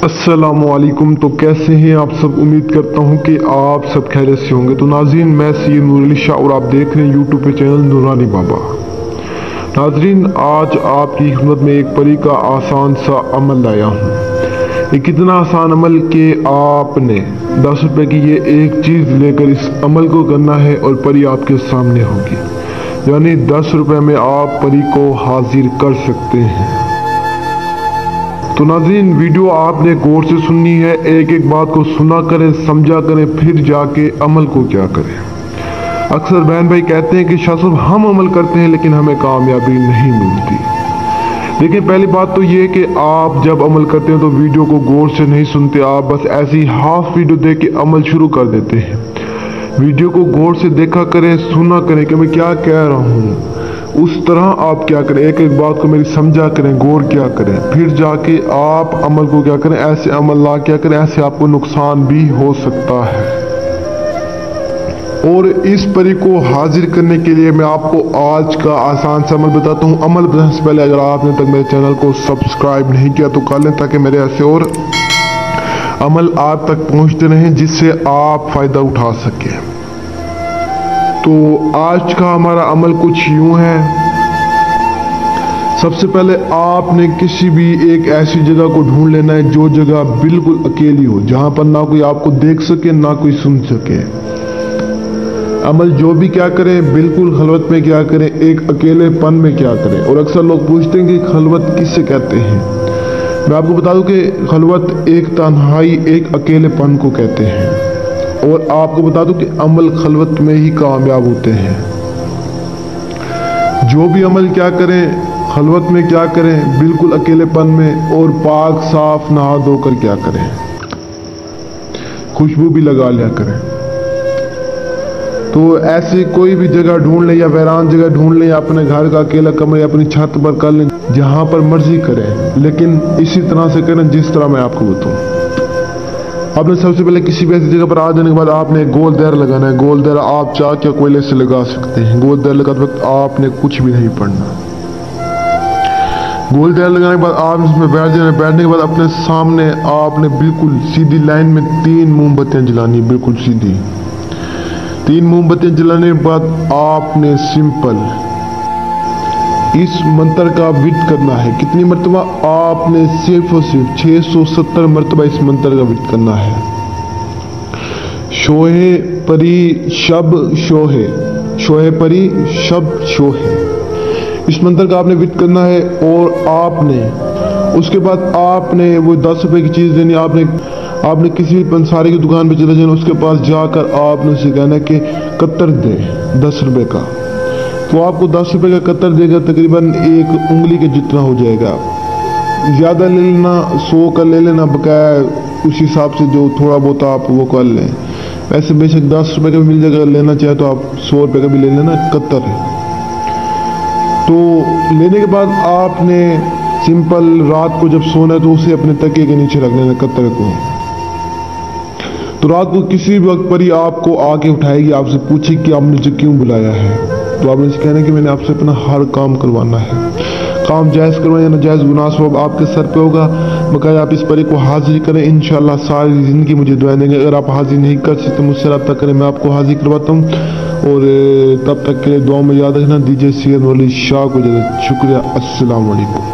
अस्सलामुअलैकुम। तो कैसे हैं आप सब? उम्मीद करता हूं कि आप सब खैरियत से होंगे। तो नाज़रीन, मैं सैयद नूर अली शाह और आप देख रहे हैं यूट्यूब पे चैनल नूरानी बाबा। नाज़रीन, आज आपकी खिदमत में एक परी का आसान सा अमल लाया हूँ। ये कितना आसान अमल कि आपने 10 रुपए की ये एक चीज़ लेकर इस अमल को करना है और परी आपके सामने होगी। यानी 10 रुपए में आप परी को हाजिर कर सकते हैं। तो नाज़रीन, वीडियो आपने गौर से सुननी है, एक एक बात को सुना करें, समझा करें, फिर जाके अमल को क्या करें। अक्सर बहन भाई कहते हैं कि शाह साहब हम अमल करते हैं लेकिन हमें कामयाबी नहीं मिलती। देखिए, पहली बात तो ये कि आप जब अमल करते हैं तो वीडियो को गौर से नहीं सुनते, आप बस ऐसी हाफ वीडियो देख के अमल शुरू कर देते हैं। वीडियो को गौर से देखा करें, सुना करें कि मैं क्या कह रहा हूँ, उस तरह आप क्या करें, एक एक बात को मेरी समझा करें, गौर क्या करें, फिर जाके आप अमल को क्या करें। ऐसे अमल ला क्या करें, ऐसे आपको नुकसान भी हो सकता है। और इस परी को हाजिर करने के लिए मैं आपको आज का आसान सा अमल बताता हूँ। अमल बताने से पहले अगर आपने तक मेरे चैनल को सब्सक्राइब नहीं किया तो कर लें, ताकि मेरे ऐसे और अमल आप तक पहुँचते रहें जिससे आप फ़ायदा उठा सकें। तो आज का हमारा अमल कुछ यूं है। सबसे पहले आपने किसी भी एक ऐसी जगह को ढूंढ लेना है जो जगह बिल्कुल अकेली हो, जहां पर ना कोई आपको देख सके ना कोई सुन सके। अमल जो भी क्या करें, बिल्कुल खलवत में क्या करें, एक अकेलेपन में क्या करें। और अक्सर लोग पूछते हैं कि खलवत किससे कहते हैं। मैं आपको बता दूं कि खलवत एक तन्हाई, एक अकेलेपन को कहते हैं। और आपको बता दूं कि अमल खलवत में ही कामयाब होते हैं। जो भी अमल क्या करें, खलवत में क्या करें, बिल्कुल अकेलेपन में, और पाक साफ नहा धोकर क्या करें, खुशबू भी लगा लिया करें। तो ऐसी कोई भी जगह ढूंढ लें, या वीरान जगह ढूंढ लें, या अपने घर का अकेला कमरा या अपनी छत पर कर लें, जहां पर मर्जी करें, लेकिन इसी तरह से करें जिस तरह मैं आपको बताऊं। आपने सबसे पहले किसी भी ऐसी जगह पर आ जाने के बाद आपने गोल दायरा लगाना है। गोल दायरा आप चाक या कोयले से लगा सकते हैं। गोल दायरा लगाते वक्त आपने कुछ भी नहीं पढ़ना। गोल दायरा लगाने के बाद आप इसमें बैठ जाना। बैठने के बाद अपने सामने आपने बिल्कुल सीधी लाइन में 3 मोमबत्तियां जलानी, बिल्कुल सीधी 3 मोमबत्तियां जलाने के बाद आपने सिंपल इस मंत्र का विद करना है। कितनी मरतबा? आपने सिर्फ और सिर्फ 670 मरतबा इस मंत्र का विद करना है। शोहे परी शब शोहे, शोहे परी शब शोहे, इस मंत्र का आपने विद करना है। और आपने उसके बाद आपने वो 10 रुपए की चीज़ देनी। आपने किसी भी पंसारी की दुकान पे चले जाना, उसके पास जाकर आपने उसे कहना कि कतर दे 10 रुपए का। तो आपको 10 रुपए का कतर देगा, तकरीबन 1 उंगली के जितना हो जाएगा। ज़्यादा ले लेना, 100 का ले लेना बकाया, उस हिसाब से जो थोड़ा बहुत आप वो कर लें। वैसे बेशक 10 रुपए का भी मिल जाएगा, लेना चाहे तो आप 100 रुपए का भी ले लेना कतर है। तो लेने के बाद आपने सिंपल रात को जब सोना है तो उसे अपने तकिए के नीचे रख लेना कतर को। तो रात को किसी भी वक्त पर ही आपको आके उठाएगी, आपसे पूछेगी कि आपने मुझे क्यों बुलाया है। तो आपने इसे कहना कि मैंने आपसे अपना हर काम करवाना है। काम जायज़ करवाना या नाजायज़ गुनाह सब आपके सर पे होगा। बकाया आप इस परी को हाजिर करें, इंशाल्लाह सारी ज़िंदगी मुझे दुआ देंगे। अगर आप हाजिर नहीं कर सकते मुझसे रब्ता करें, मैं आपको हाजिर करवाता हूँ। और तब तक के लिए दुआ में याद रखना। दीजिए सैयद नूर अली शाह को इजाज़त। शुक्रिया। अस्सलाम वालेकुम।